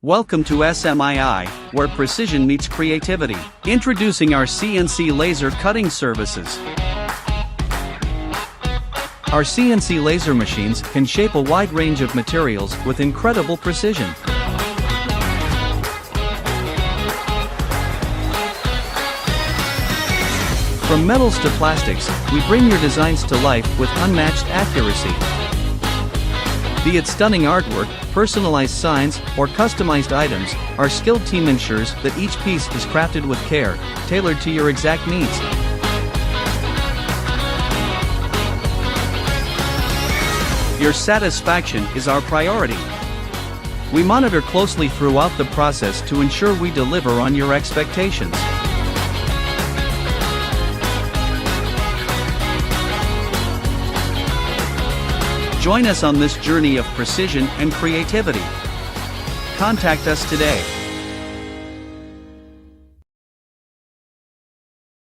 Welcome to SMII, where precision meets creativity. Introducing our CNC Laser Cutting Services. Our CNC laser machines can shape a wide range of materials with incredible precision. From metals to plastics, we bring your designs to life with unmatched accuracy. Be it stunning artwork, personalized signs, or customized items, our skilled team ensures that each piece is crafted with care, tailored to your exact needs. Your satisfaction is our priority. We monitor closely throughout the process to ensure we deliver on your expectations. Join us on this journey of precision and creativity. Contact us today.